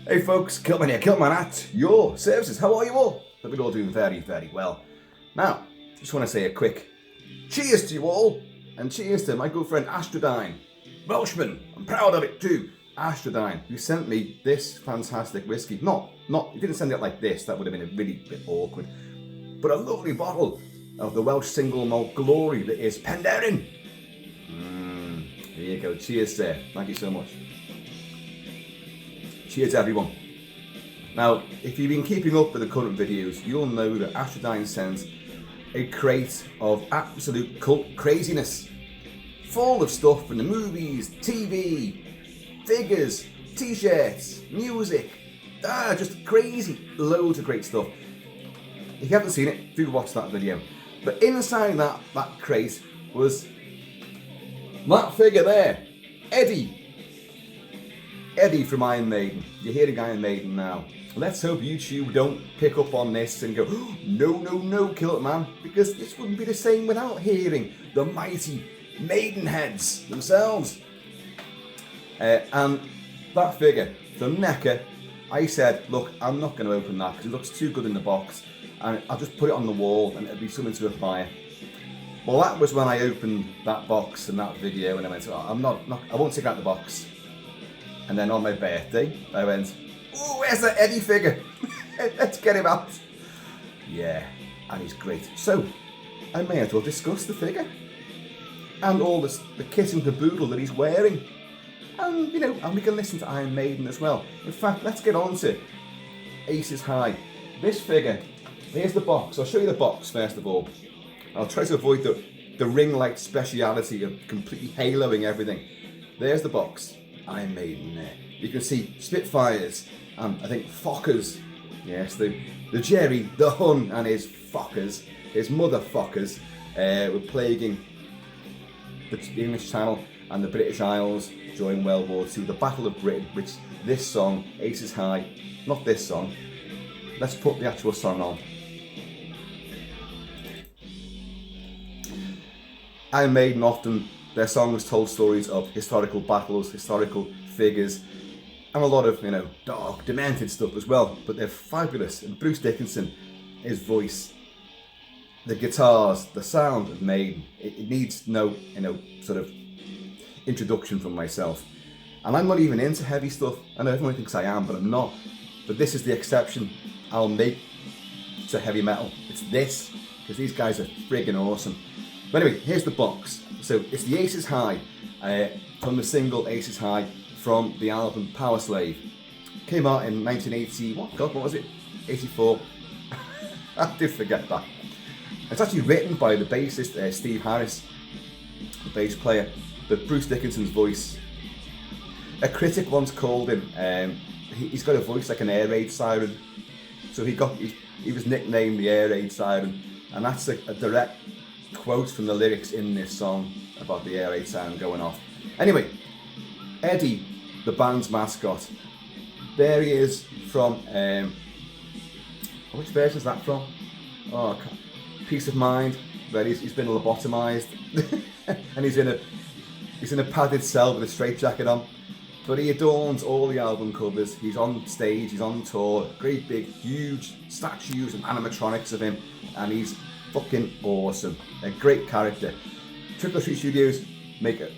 Hey folks, Kilt-Man here, Kilt-Man at your services. How are you all? Hope you're all doing very, very well. Now, just want to say a quick cheers to you all, and cheers to my good friend Astrodyne, Welshman. I'm proud of it too. Astrodyne, who sent me this fantastic whiskey. He didn't send it like this, that would have been a really bit awkward. But a lovely bottle of the Welsh single malt glory that is Penderyn. There you go, cheers sir, thank you so much. Cheers everyone. Now, if you've been keeping up with the current videos, you'll know that Astrodyne sends a crate of absolute cult craziness. Full of stuff from the movies, TV, figures, t-shirts, music. Just crazy, loads of great stuff. If you haven't seen it, do watch that video. But inside that crate was that figure there, Eddie from Iron Maiden. You're hearing Iron Maiden now. Let's hope YouTube don't pick up on this and go, oh, no, Kilt-Man, because this wouldn't be the same without hearing the mighty Maidenheads themselves. And that figure, the Neca, I said, look, I'm not going to open that because it looks too good in the box, and I'll just put it on the wall and it'll be something to admire. Well, that was when I opened that box in that video, and I went, oh, I won't take out the box. And then on my birthday, I went, oh, where's that Eddie figure? Let's get him out. Yeah, and he's great. So, I may as well discuss the figure. And all the kit and caboodle that he's wearing. And, and we can listen to Iron Maiden as well. In fact, let's get on to Aces High. This figure, here's the box. I'll show you the box first of all. I'll try to avoid the ring light speciality of completely haloing everything. There's the box. Iron Maiden there. You can see Spitfires and I think Fockers. Yes, the Jerry, the Hun and his Fockers, his motherfuckers, were plaguing the English Channel and the British Isles during World War II, the Battle of Britain, which this song, Aces High, not this song. Let's put the actual song on. Iron Maiden often, their songs told stories of historical battles, historical figures, and a lot of, dark, demented stuff as well. But they're fabulous. And Bruce Dickinson, his voice, the guitars, the sound of Maiden, it needs no, sort of introduction from myself. And I'm not even into heavy stuff. I know everyone thinks I am, but I'm not. But this is the exception I'll make to heavy metal. It's this, because these guys are friggin' awesome. But anyway, here's the box. So it's the Aces High, from the single Aces High from the album Power Slave. Came out in 1980, what was it? 84. I did forget that. It's actually written by the bassist Steve Harris, the bass player, but Bruce Dickinson's voice. A critic once called him, he's got a voice like an air raid siren. So he was nicknamed the Air Raid Siren, and that's a direct quote from the lyrics in this song about the air raid siren going off. Anyway, Eddie, the band's mascot, there he is from, which version is that from? Oh, Peace of Mind, where he's been lobotomized, and he's in a padded cell with a straitjacket on. But he adorns all the album covers. He's on stage, he's on tour, great big, huge statues and animatronics of him, and he's fucking awesome. A great character. Triple Street Studios make a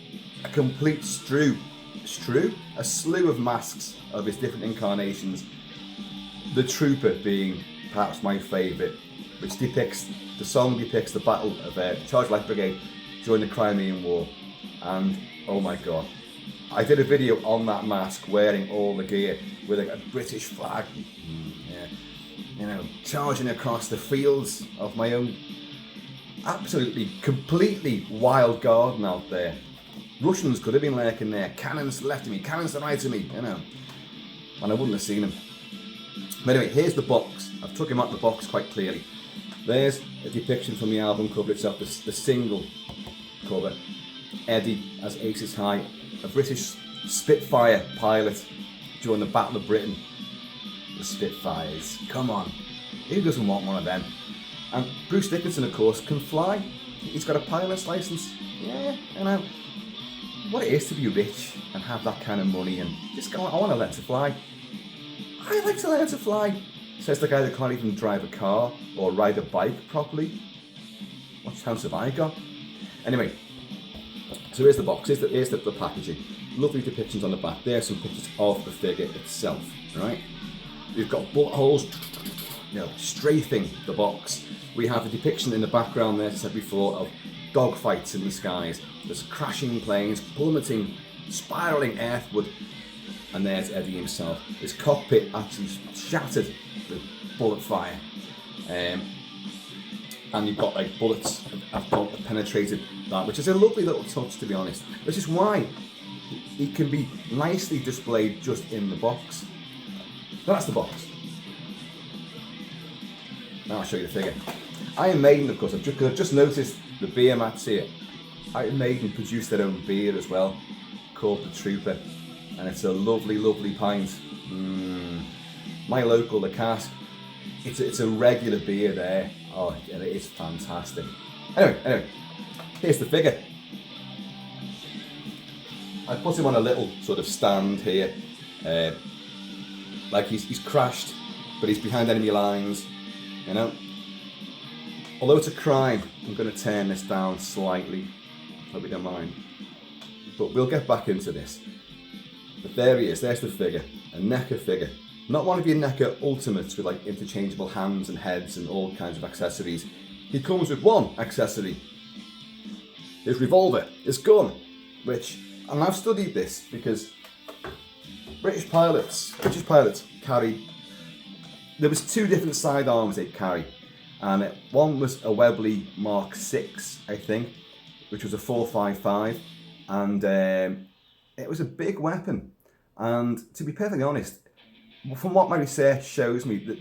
complete a slew of masks of his different incarnations. The Trooper being perhaps my favourite, which the song depicts the battle of Charge Light Brigade during the Crimean War. And oh my god, I did a video on that mask wearing all the gear with a British flag. Charging across the fields of my own absolutely, completely wild garden out there. Russians could have been lurking there, cannons to the left of me, cannons to the right of me, and I wouldn't have seen them. But anyway, here's the box. I've took him out of the box quite clearly. There's a depiction from the album cover itself, the single cover. Eddie as Aces High, a British Spitfire pilot during the Battle of Britain. The Spitfires, come on, who doesn't want one of them? And Bruce Dickinson, of course, can fly. He's got a pilot's license. Yeah, what it is to be rich and have that kind of money and just go, I want to learn to fly. I like to learn to fly, says the guy that can't even drive a car or ride a bike properly. What chance have I got? Anyway, so here's the box, here's the packaging. Lovely depictions on the back. There's some pictures of the figure itself, right? We've got bullet holes, strafing the box. We have a depiction in the background there, as I said before, of dogfights in the skies. There's crashing planes, plummeting, spiralling earthward, and there's Eddie himself. His cockpit actually shattered with bullet fire. And you've got like bullets have penetrated that, which is a lovely little touch, to be honest. Which is why it can be nicely displayed just in the box. That's the box. Now I'll show you the figure. Iron Maiden, of course, I've just noticed the beer mats here. Iron Maiden produced their own beer as well, called the Trooper, and it's a lovely, lovely pint. My local, the Cask, it's a regular beer there. Oh, it is fantastic. Anyway, here's the figure. I put him on a little sort of stand here, like he's crashed, but he's behind enemy lines, Although it's a crime, I'm going to turn this down slightly, hope you don't mind. But we'll get back into this. But there he is, there's the figure, a Neca figure. Not one of your Neca Ultimates with like interchangeable hands and heads and all kinds of accessories. He comes with one accessory, his revolver, his gun, and I've studied this because British pilots carried, there was two different sidearms they'd carry, and one was a Webley Mark 6, I think, which was a 4.55, and it was a big weapon. And to be perfectly honest, from what my research shows me, that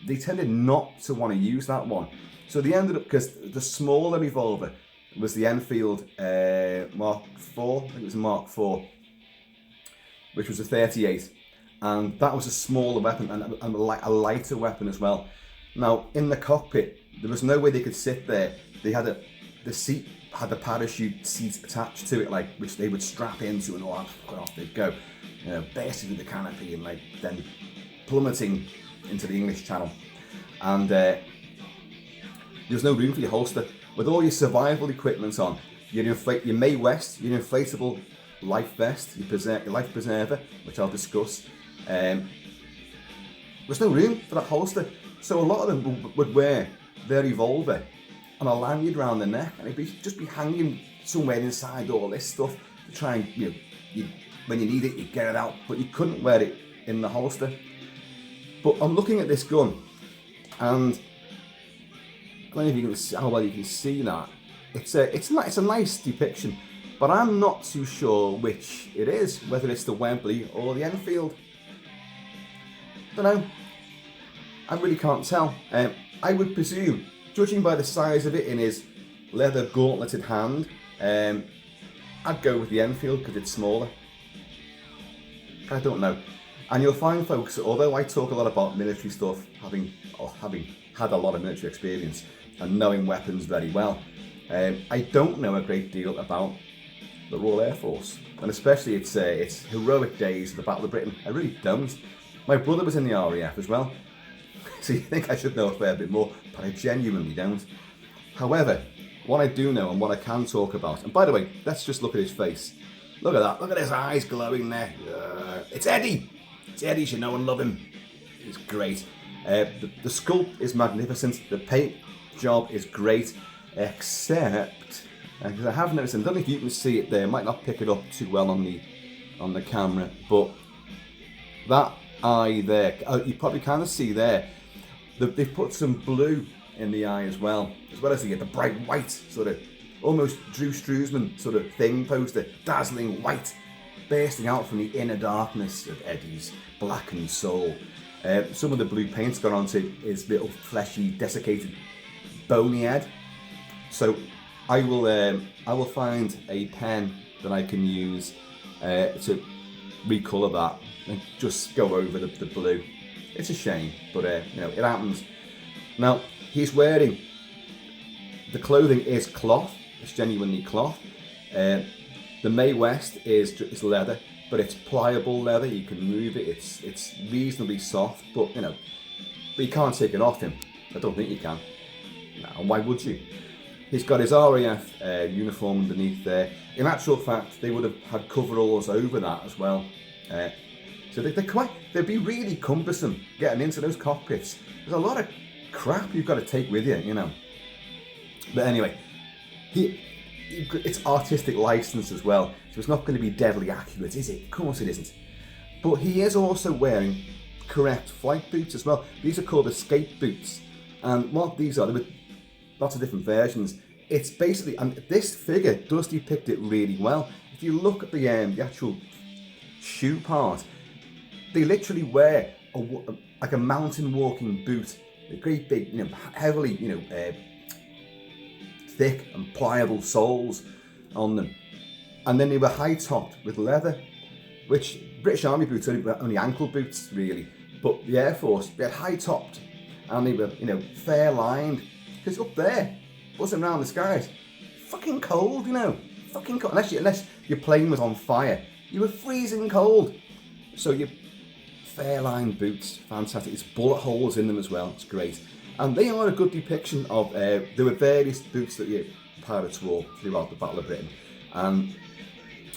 they tended not to want to use that one. So they ended up, because the smaller revolver was the Enfield Mark 4, I think it was a Mark 4, which was a 38. And that was a smaller weapon and a lighter weapon as well. Now, in the cockpit, there was no way they could sit there. They had the seat had the parachute seat attached to it, which they would strap into, and off they'd go, bursting through the canopy and then plummeting into the English Channel. And there was no room for your holster. With all your survival equipment on, your Mae West, your inflatable life vest, your life preserver, which I'll discuss. There's no room for that holster, so a lot of them would wear their revolver on a lanyard around the neck, and it'd just be hanging somewhere inside all this stuff to try and, when you need it, you get it out, but you couldn't wear it in the holster. But I'm looking at this gun, and I don't know if you can see how well you can see that. It's a nice depiction, but I'm not too sure which it is, whether it's the Webley or the Enfield. Don't know. I really can't tell. I would presume, judging by the size of it in his leather gauntleted hand, I'd go with the Enfield because it's smaller. I don't know. And you'll find, folks, although I talk a lot about military stuff, having had a lot of military experience and knowing weapons very well, I don't know a great deal about the Royal Air Force, and especially its heroic days of the Battle of Britain. I really don't. My brother was in the RAF as well, so you think I should know a fair bit more, but I genuinely don't. However, what I do know and what I can talk about, and by the way, let's just look at his face. Look at that, look at his eyes glowing there. It's Eddie! It's Eddie, you know and love him. He's great. The sculpt is magnificent, the paint job is great, except, because I have noticed, and I don't know if you can see it there, I might not pick it up too well on the camera, but that eye there, you probably kind of see there, they've put some blue in the eye as well as the bright white, sort of almost Drew Struzman sort of thing poster, dazzling white, bursting out from the inner darkness of Eddie's blackened soul. Some of the blue paint's gone onto his little fleshy, desiccated, bony head. So I will find a pen that I can use to recolour that and just go over the blue. It's a shame, but it happens. Now he's wearing, the clothing is cloth. It's genuinely cloth. The Mae West is leather. but it's pliable leather. You can move it. It's reasonably soft, but but you can't take it off him. I don't think you can. No, and why would you? He's got his RAF uniform underneath there. In actual fact, they would have had coveralls over that as well. So they'd be really cumbersome getting into those cockpits. There's a lot of crap you've got to take with you, But anyway, it's artistic license as well, so it's not going to be deadly accurate, is it? Of course it isn't. But he is also wearing correct flight boots as well. These are called escape boots, and what these are, there were lots of different versions. It's basically, and this figure does depict it really well. If you look at the actual shoe part, they literally wear like a mountain walking boot, a great big, heavily, thick and pliable soles on them, and then they were high topped with leather, which British Army boots are only ankle boots really, but the Air Force, they had high topped, and they were fair lined, because up there, buzzing around the skies, fucking cold, fucking cold, unless your plane was on fire, you were freezing cold. So your fair lined boots, fantastic. It's bullet holes in them as well. It's great, and they are a good depiction of. There were various boots that the pirates wore throughout the Battle of Britain,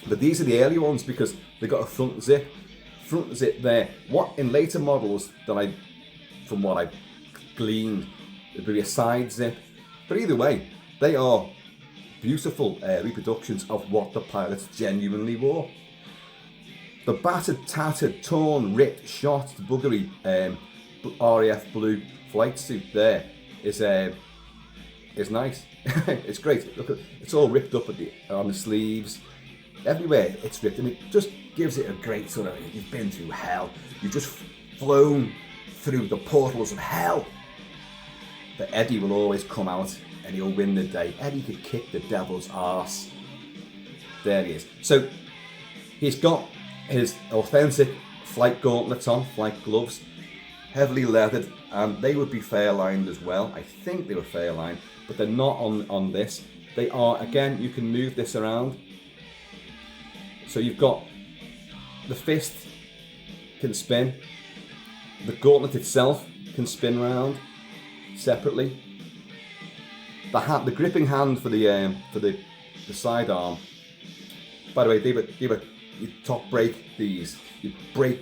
but these are the early ones because they got a front zip there. What in later models from what I've gleaned, there'd be a side zip. But either way, they are beautiful reproductions of what the pirates genuinely wore. The battered, tattered, torn, ripped, shot, buggery RAF blue flight suit there is nice. It's great. Look, it's all ripped up on the sleeves. Everywhere it's ripped, and it just gives it a great sort of, you've been through hell. You've just flown through the portals of hell. But Eddie will always come out and he'll win the day. Eddie could kick the devil's arse. There he is. So he's got his authentic flight gauntlets on, flight gloves, heavily leathered, and they would be fair lined as well. I think they were fair lined, but they're not on this. They are, again, you can move this around. So you've got the fist can spin, the gauntlet itself can spin round separately. The gripping hand for the sidearm. By the way, they were you top break these. You break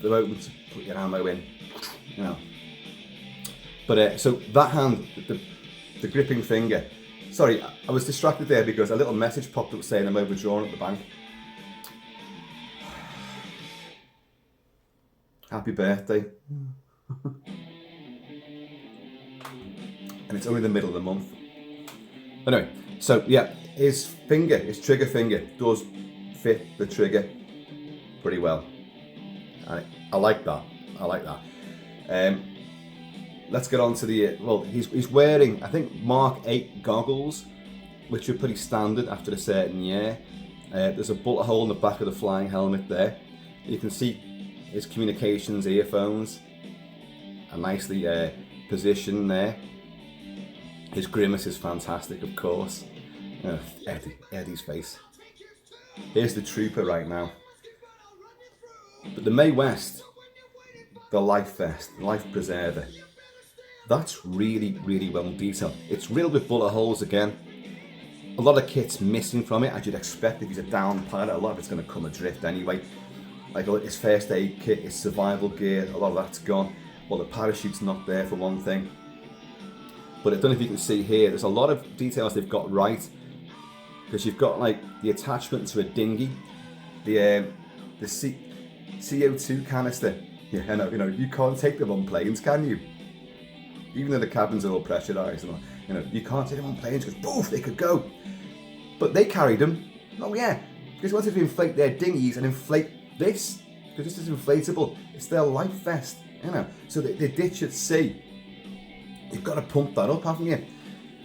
them open to put your ammo in. But so that hand, the gripping finger. Sorry, I was distracted there because a little message popped up saying I'm overdrawn at the bank. Happy birthday. And it's only the middle of the month. Anyway, so yeah, his trigger finger does fit the trigger pretty well. I like that. Let's get on to he's wearing, I think, Mark 8 goggles, which are pretty standard after a certain year. There's a bullet hole in the back of the flying helmet there. You can see his communications earphones are nicely positioned there. His grimace is fantastic, of course. Eddie's face. Here's the trooper right now. But the Mae West, the life vest, life preserver, that's really, really well detailed. It's riddled with bullet holes again. A lot of kit's missing from it, as you'd expect if he's a downed pilot. A lot of it's going to come adrift anyway. Like his first aid kit, his survival gear, a lot of that's gone. Well, the parachute's not there for one thing. But I don't know if you can see here, there's a lot of details they've got right. Because you've got like the attachment to a dinghy, the CO2 canister. Yeah, I know, you can't take them on planes, can you? Even though the cabins are all pressurised, you can't take them on planes because poof, they could go. But they carried them. Oh yeah, because they wanted to inflate their dinghies and inflate this, because this is inflatable. It's their life vest, So they ditch at sea. You've got to pump that up, haven't you?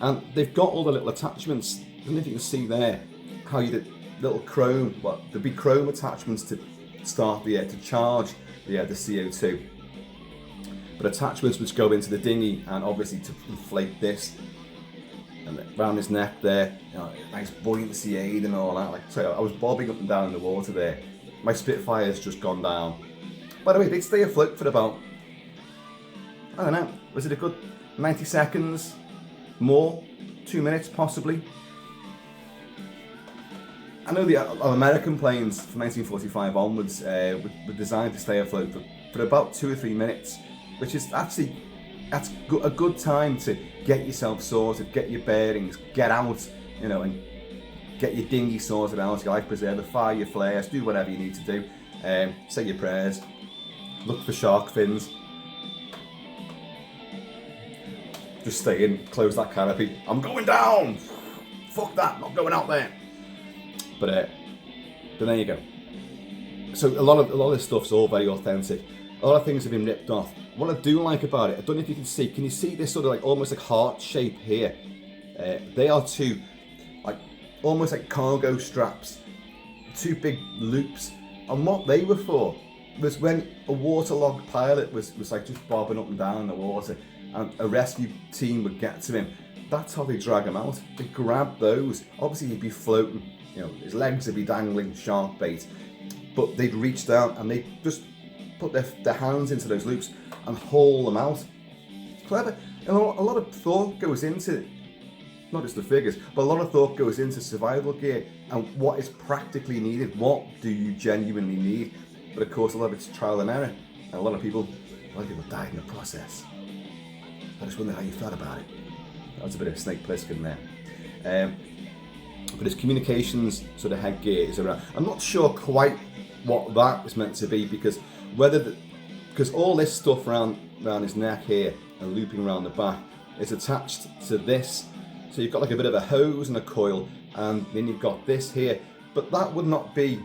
And they've got all the little attachments. I don't know if you can see there how you did little chrome. Well, there'd be chrome attachments to start to charge the CO2. But attachments which go into the dinghy and obviously to inflate this. And around his neck there, nice buoyancy aid and all that. I was bobbing up and down in the water there. my Spitfire's just gone down. By the way, they'd stay afloat for about, I don't know, was it a good 90 seconds? More? 2 minutes possibly? I know the American planes from 1945 onwards were designed to stay afloat for about 2 or 3 minutes, which is actually, that's a good time to get yourself sorted, get your bearings, get out, you know, and get your dinghy sorted out, your life preserver, fire your flares, do whatever you need to do, say your prayers, look for shark fins, just stay in, close that canopy, I'm going down, fuck that, not going out there. But there you go. So a lot of this stuff's all very authentic. A lot of things have been ripped off. What I do like about it, I don't know if you can you see this sort of like almost like heart shape here? They are two, like almost like cargo straps, two big loops. And what they were for was when a waterlogged pilot was like just bobbing up and down in the water, and a rescue team would get to him. That's how they drag him out. They grab those. Obviously he'd be floating, you know, his legs would be dangling shark bait, but they'd reach down and they'd just put their hands into those loops and haul them out. It's clever. And a lot of thought goes into, not just the figures, but a lot of thought goes into survival gear and what is practically needed. What do you genuinely need? But of course, a lot of it's trial and error, and a lot of people died in the process. I just wonder how you felt about it. That was a bit of Snake Plissken there. But his communications sort of headgear is around. I'm not sure quite what that is meant to be, because because all this stuff around his neck here and looping around the back is attached to this. So you've got like a bit of a hose and a coil, and then you've got this here. But that would not be,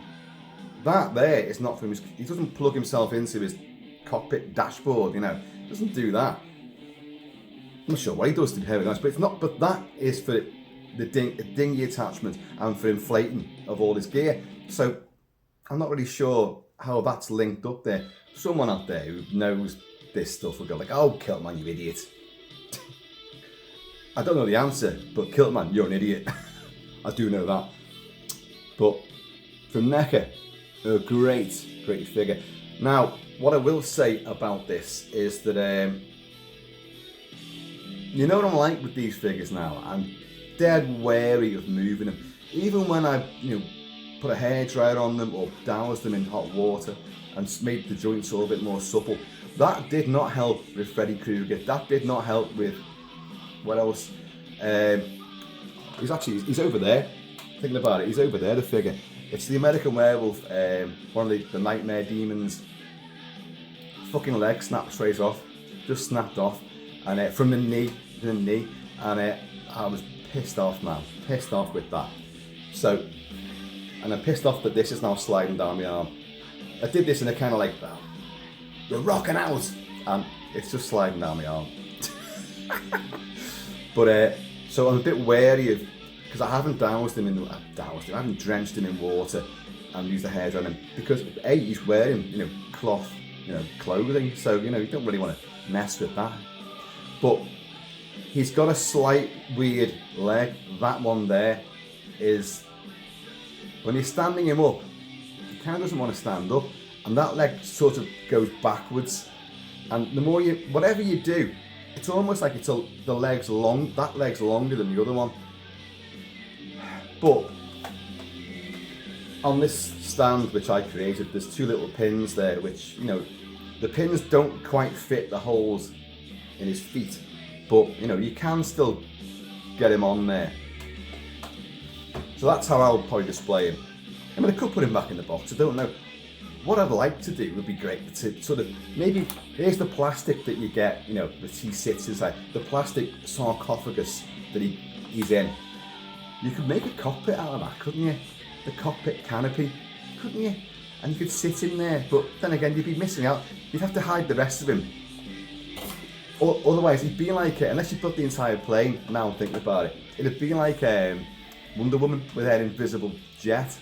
that there is not from his, he doesn't plug himself into his cockpit dashboard, you know. He doesn't do that. I'm not sure what he does to be heavy, but it's not, but that is for the dinghy attachment and for inflating of all his gear. So I'm not really sure how that's linked up there. Someone out there who knows this stuff will go like, oh, Kilt-Man, you idiot. I don't know the answer, but Kilt-Man, you're an idiot. I do know that. But from Neca, a great figure. Now, what I will say about this is that, you know what I'm like with these figures now? I'm dead wary of moving them. Even when I, put a hairdryer on them or doused them in hot water and made the joints a little bit more supple, that did not help with Freddy Krueger. That did not help with, what else? He's over there. Thinking about it, he's over there, the figure. It's the American Werewolf, one of the Nightmare Demons. Fucking leg snapped straight off, just snapped off, and from the knee, and I was pissed off, man, pissed off with that. So, and I'm pissed off that this is now sliding down my arm. I did this in a kind of like, oh, you're rocking out, and it's just sliding down my arm. But so I'm a bit wary of, because I haven't doused him I haven't drenched him in water and used the hairs on him, because A, he's wearing, cloth, clothing, so, you don't really want to mess with that. But he's got a slight weird leg. That one there is, when you're standing him up, he kind of doesn't want to stand up, and that leg sort of goes backwards. And the more whatever you do, it's almost like that leg's longer than the other one. But on this stand which I created, there's two little pins there, which, the pins don't quite fit the holes in his feet, but you can still get him on there. So that's how I'll probably display him. I mean, I could put him back in the box, I don't know. What I'd like to do would be great to sort of, maybe, here's the plastic that you get, that he sits inside, the plastic sarcophagus that he's in. You could make a cockpit out of that, couldn't you? The cockpit canopy, couldn't you? And you could sit in there, but then again, you'd be missing out. You'd have to hide the rest of him. Or, otherwise, he'd be like, unless you put the entire plane, now I'm thinking about it, it'd be like Wonder Woman with her invisible jet,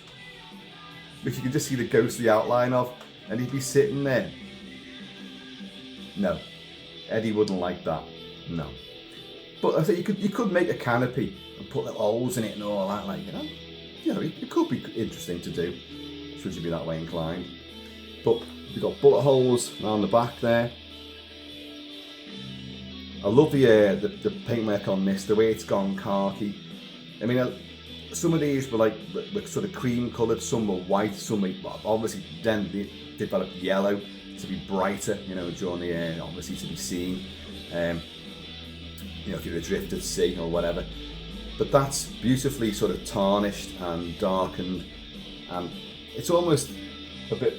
which you could just see the ghostly outline of, and he'd be sitting there. No, Eddie wouldn't like that, no. But I think you could make a canopy and put little holes in it and all that, like, it could be interesting to do. should you be that way inclined. But you've got bullet holes around the back there. I love the paintwork on this, the way it's gone khaki. I mean, some of these were were sort of cream coloured, some were white, some were, obviously then they developed yellow to be brighter, you know, during the air, obviously to be seen, you know, if you're adrift at sea or whatever. But that's beautifully sort of tarnished and darkened, and it's almost a bit,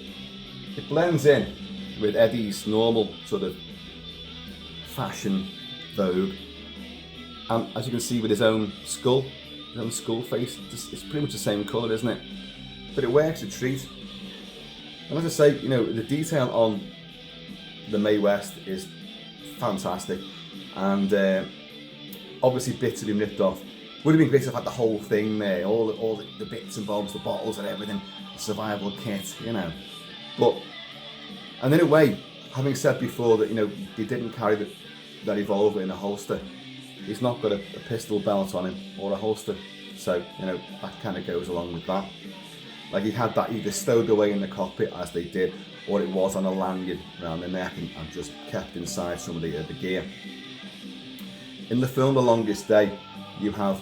it blends in with Eddie's normal sort of fashion vogue, and as you can see with his own skull face, it's pretty much the same colour, isn't it? But it works a treat. And as I say, you know, the detail on the Mae West is fantastic, and obviously bits have been ripped off. Would have been great to have had the whole thing there, all the bits and bobs, the bottles and everything, the survival kit, you know. But, and in a way, having said before that, you know, he didn't carry that revolver in a holster, he's not got a pistol belt on him or a holster, so, you know, that kind of goes along with that. Like, he had that either stowed away in the cockpit as they did, or it was on a lanyard around the neck and just kept inside some of the gear. In the film The Longest Day, you have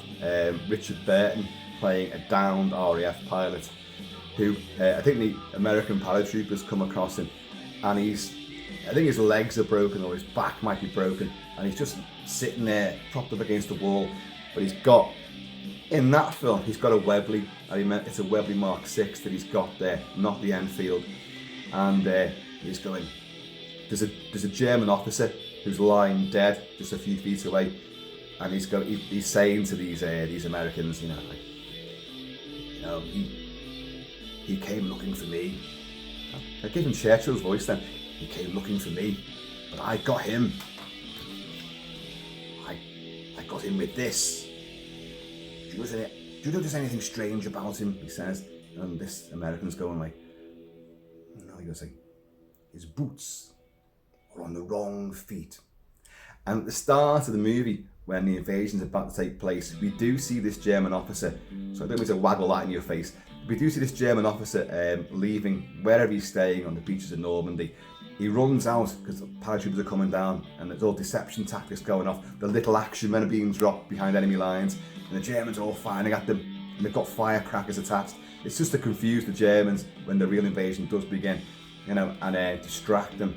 Richard Burton playing a downed RAF pilot who, I think the American paratroopers come across him, and I think his legs are broken or his back might be broken, and he's just sitting there propped up against the wall. But he's got, in that film, he's got a Webley, it's a Webley Mark 6 that he's got there, not the Enfield. And he's going, there's a German officer who's lying dead just a few feet away, and he's saying to these Americans, you know, like, you know, he came looking for me. I give him Churchill's voice then. He came looking for me, but I got him. I got him with this. Do you notice anything strange about him? He says, and this American's going like, no, he goes like, his boots are on the wrong feet. And at the start of the movie, when the invasion's about to take place, we do see this German officer, so I don't mean to waggle that in your face, we do see this German officer leaving wherever he's staying on the beaches of Normandy. He runs out because the paratroopers are coming down and there's all deception tactics going off. The little action men are being dropped behind enemy lines and the Germans are all firing at them and they've got firecrackers attached. It's just to confuse the Germans when the real invasion does begin, you know, and distract them.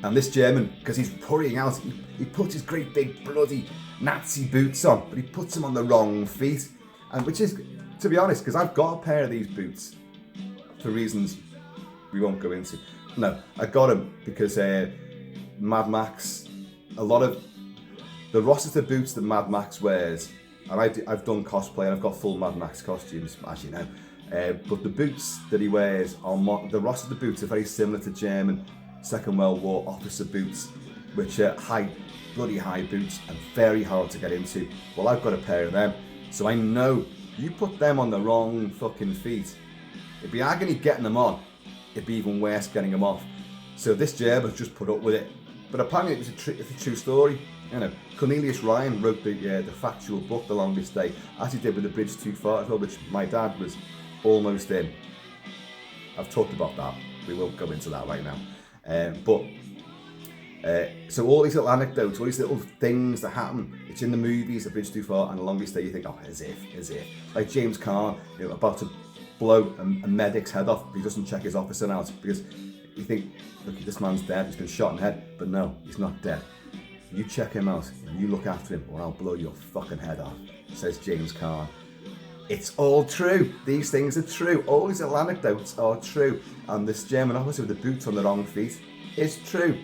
And this German, because he's hurrying out, he puts his great big bloody Nazi boots on, but he puts them on the wrong feet. And which is, to be honest, because I've got a pair of these boots for reasons we won't go into. No, I got them because Mad Max, a lot of the Rossiter boots that Mad Max wears, and I've done cosplay and I've got full Mad Max costumes, as you know, but the boots that he wears are the boots are very similar to German Second World War officer boots, which are bloody high boots and very hard to get into. Well, I've got a pair of them, so I know you put them on the wrong fucking feet, it'd be agony getting them on. It'd be even worse getting them off. So this German's just put up with it. But apparently it's a true story. You know, Cornelius Ryan wrote the factual book, The Longest Day, as he did with The Bridge Too Far, which my dad was almost in. I've talked about that. We won't go into that right now. So all these little anecdotes, all these little things that happen, it's in the movies, The Bridge Too Far and The Longest Day, you think, oh, as if. Like James Caan, you know, about to blow a medic's head off, but he doesn't check his officer out because you think, look, this man's dead, he's been shot in the head, but no, he's not dead. You check him out and you look after him or I'll blow your fucking head off, says James Caan. It's all true. These things are true. All these little anecdotes are true. And this German officer with the boots on the wrong feet is true.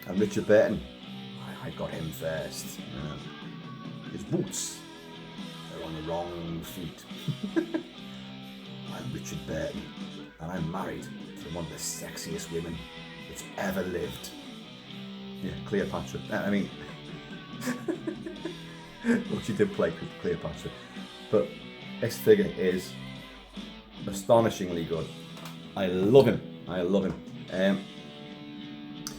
And Richard Burton, I got him first. His boots are on the wrong feet. I'm Richard Burton, and I'm married to one of the sexiest women that's ever lived. Yeah, Cleopatra. I mean, well, she did play Cleopatra, but this figure is astonishingly good. I love him.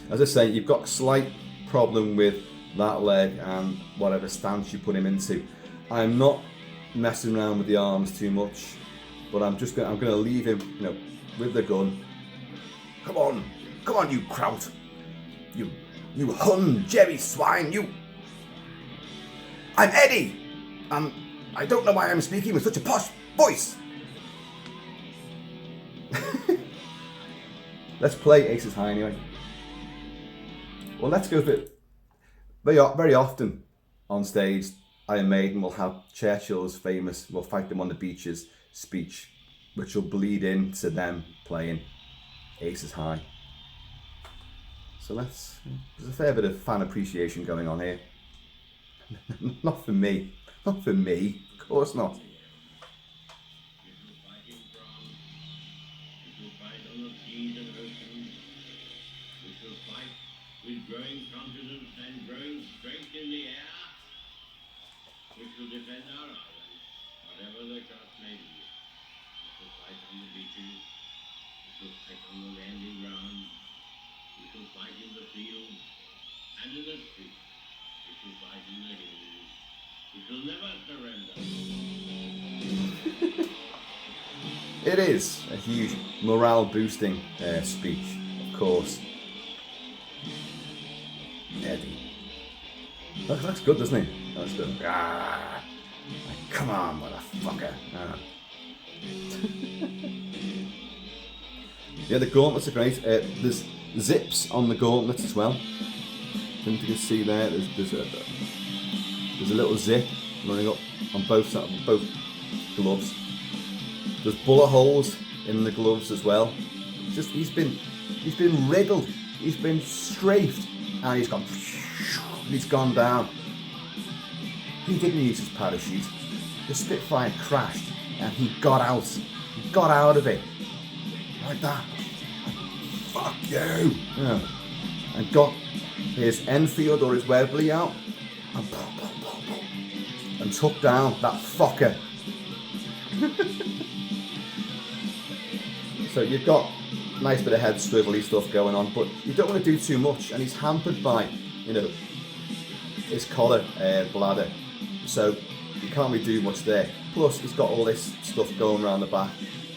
As I say, you've got a slight problem with that leg and whatever stance you put him into. I'm not messing around with the arms too much. but I'm gonna leave him, you know, with the gun. Come on, you kraut, you Hun Jerry swine, you. I'm Eddie, and I don't know why I'm speaking with such a posh voice. Let's play Aces High anyway. Well, let's go for it. Very often on stage, Iron Maiden will have Churchill's famous "We'll fight them on the beaches" speech, which will bleed into them playing Aces High. So there's a fair bit of fan appreciation going on here. Not for me, of course not. With growing confidence and growing strength in the air, which will defend our island, whatever the cost may be. We shall fight on the beaches, we shall fight on the landing grounds, we shall fight in the fields and in the streets, we shall fight in the hills, we shall never surrender. It is a huge morale boosting speech, of course. Eddie. Looks good, doesn't he? That's good. Ah, come on, motherfucker. Ah. Yeah, the gauntlets are great. There's zips on the gauntlets as well. I think you can see there. There's a little zip running up on both sides, both gloves. There's bullet holes in the gloves as well. Just he's been riddled. He's been strafed. And he's gone down. He didn't use his parachute. The Spitfire crashed and he got out. He got out of it. Like that. Fuck you. Yeah. And got his Enfield or his Webley out and took down that fucker. So you've got nice bit of head swivelly stuff going on, but you don't want to do too much, and he's hampered by, you know, his collar bladder, so you can't really do much there. Plus he's got all this stuff going around the back,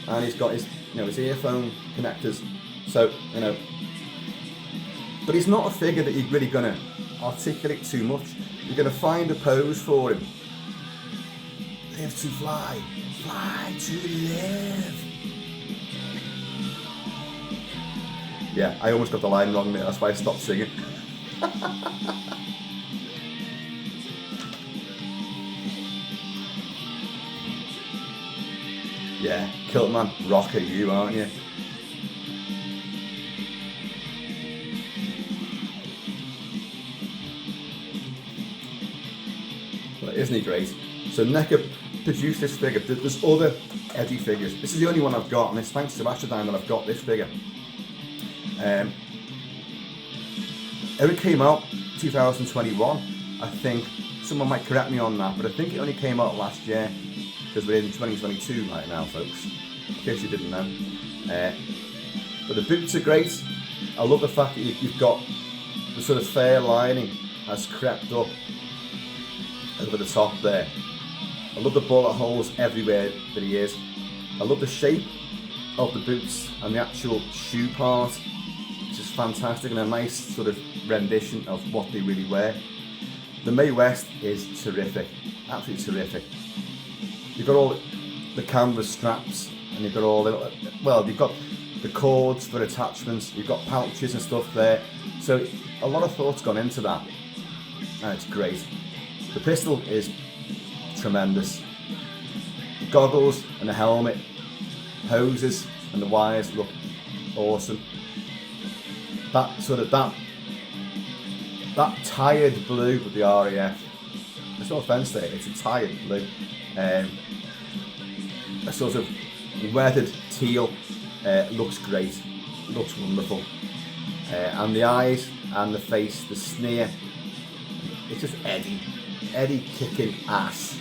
and he's got his, you know, his earphone connectors, so, you know, but he's not a figure that you're really going to articulate too much. You're going to find a pose for him. Live to fly, fly to live. Yeah, I almost got the line wrong there, that's why I stopped singing. Yeah, Kilt-Man, rocker you, aren't you? Well, isn't he great? So Neca produced this figure. There's other Eddie figures. This is the only one I've got, and it's thanks to Astrodyne that I've got this figure. It came out 2021, I think. Someone might correct me on that, but I think it only came out last year, because we're in 2022 right now, folks, in case you didn't know. But the boots are great. I love the fact that you've got the sort of fair lining has crept up over the top there. I love the bullet holes everywhere that he is. I love the shape of the boots and the actual shoe part, which is fantastic, and a nice sort of rendition of what they really wear. The Mae West is terrific, absolutely terrific. You've got all the canvas straps, and you've got all the, well, you've got the cords for attachments, you've got pouches and stuff there. So a lot of thought's gone into that, and it's great. The pistol is tremendous. The goggles and the helmet, hoses and the wires look awesome. That sort of that tired blue with the RAF. There's no offence there, it's a tired blue. A sort of weathered teal looks great, looks wonderful. And the eyes and the face, the sneer, it's just Eddie kicking ass.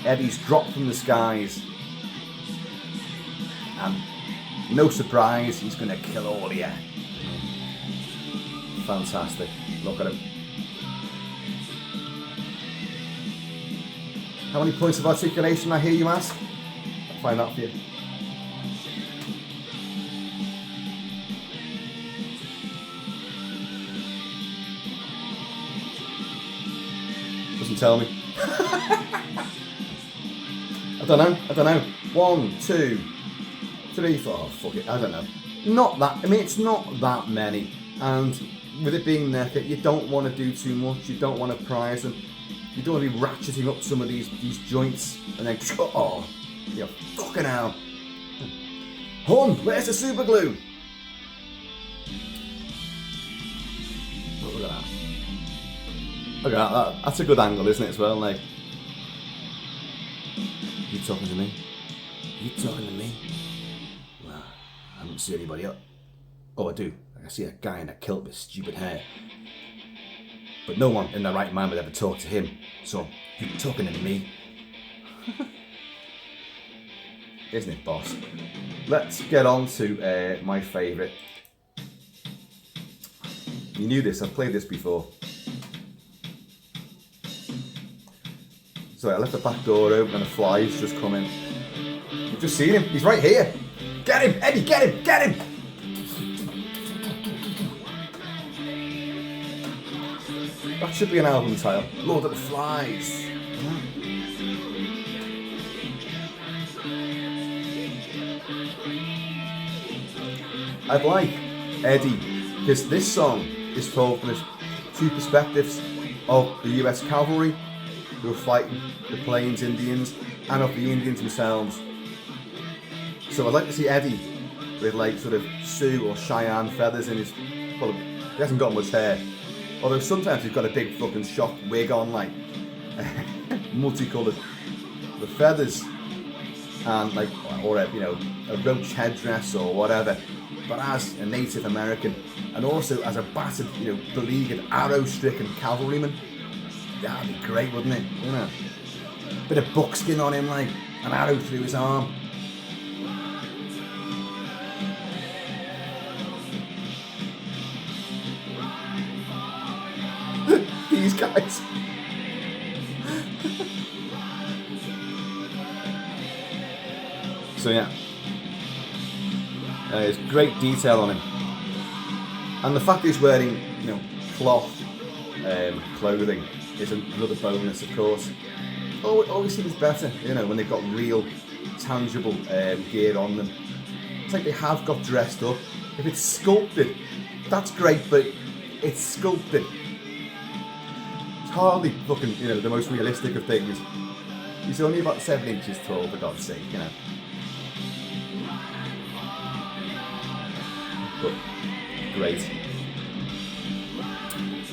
Eddie's dropped from the skies, and no surprise, he's going to kill all of you. Fantastic. Look at him. How many points of articulation, I hear you ask? find that for you. Doesn't tell me. I don't know. 1, 2, 3, 4. Fuck it. I don't know. Not that. I mean, it's not that many. And with it being Neca, you don't want to do too much. You don't want to prize them. You don't want to be ratcheting up some of these joints and then you're fucking hell. Hun, where's the super glue? Look at that. Look at that. That's a good angle, isn't it, as well? Like, you talking to me? You talking to me? Well, I don't see anybody else. Oh, I do. I see a guy in a kilt with stupid hair. But no one in their right mind would ever talk to him. So, you talking to me? Isn't it, boss? Let's get on to my favourite. You knew this, I've played this before. So I left the back door open and a fly's just come in. You've just seen him, he's right here. Get him, Eddie, get him, get him! That should be an album title. Lord of the Flies. I'd like Eddie, because this song is told from the two perspectives of the US cavalry who were fighting the Plains Indians and of the Indians themselves. So I'd like to see Eddie with like sort of Sioux or Cheyenne feathers in his, well, he hasn't got much hair. Although sometimes he's got a big fucking shock wig on, like multicoloured. The feathers and like, or a, you know, a roach headdress or whatever. But as a Native American and also as a battered, you know, beleaguered, arrow-stricken cavalryman, that'd be great, wouldn't it? You know, bit of buckskin on him, like an arrow through his arm. These guys. So yeah, there's great detail on him, and the fact he's wearing, you know, cloth clothing is another bonus, of course. Oh, it always seems better, you know, when they've got real, tangible gear on them. It's like they have got dressed up. If it's sculpted, that's great, but it's sculpted. It's hardly fucking, you know, the most realistic of things. He's only about 7 inches tall, for God's sake, you know. But great.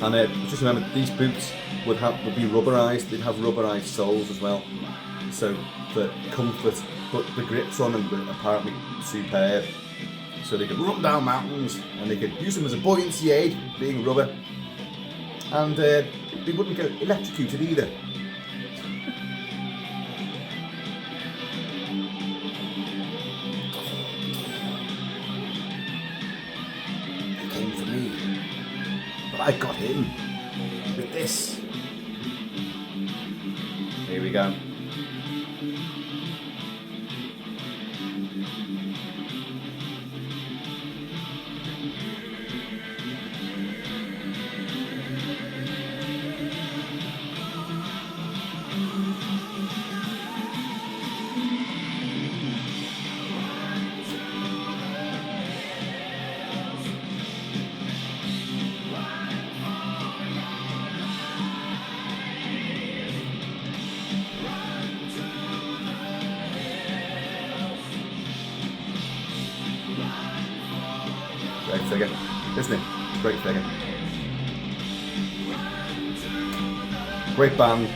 And just remember, these boots would be rubberized. They'd have rubberized soles as well, so for comfort. But the grips on them were apparently superb, so they could run down mountains and they could use them as a buoyancy aid, being rubber, and they wouldn't get electrocuted either. I got him with this. Here we go. Great figure, isn't it? Great figure. Great band,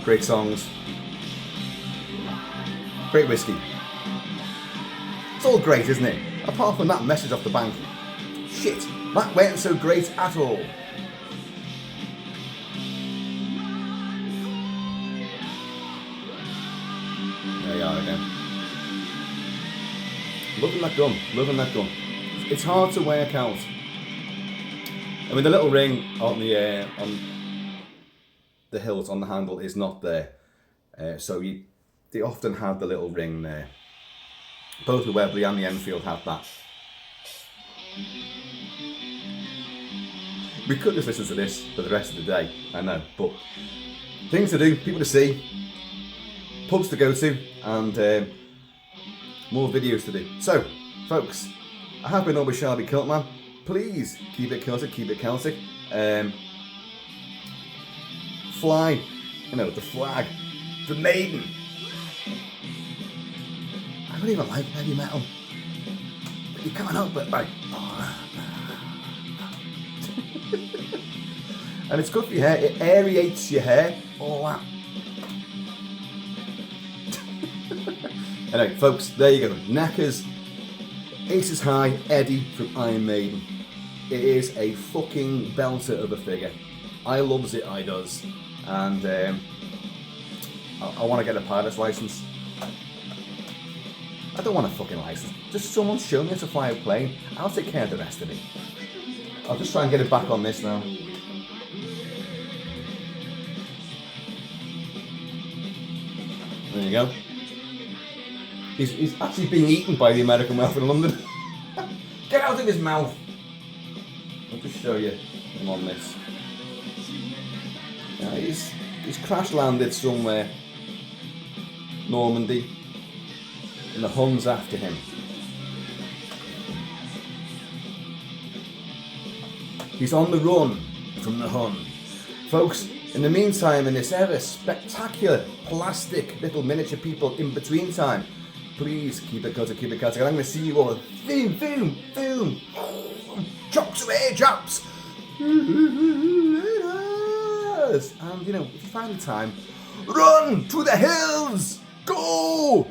great songs, great whiskey. It's all great, isn't it? Apart from that message off the bank. Shit, that weren't so great at all. There you are again. Loving that gun, loving that gun. It's hard to work out. I mean, the little ring on the hilt on the handle is not there, so you they often had the little ring there. Both the Webley and the Enfield had that. We could just listen to this for the rest of the day, I know, but things to do, people to see, pubs to go to, and more videos to do. So, folks, I have been always Shelby Kilt-Man. Please keep it Celtic, keep it Celtic. Fly, the flag, the Maiden. I don't even like heavy metal, but you can't help it, right? And it's good for your hair, it aerates your hair, all that. Anyway, folks, there you go. Neca's Aces High Eddie from Iron Maiden. It is a fucking belter of a figure. I loves it, I does. And I want to get a pilot's license. I don't want a fucking license. Just someone show me how to fly a plane. I'll take care of the rest of it. I'll just try and get it back on this now. There you go. He's actually being eaten by the American Welsh in London. Get out of his mouth! I'll just show you him on this. Yeah, he's crash landed somewhere. Normandy. And the Huns after him. He's on the run from the Hun. Folks, in the meantime, in this ever spectacular plastic little miniature people in between time, please keep it Celtic, keep it Celtic. And I'm going to see you all. Boom, boom, boom. Chops away, chops. And, if you find the time, run to the hills. Go.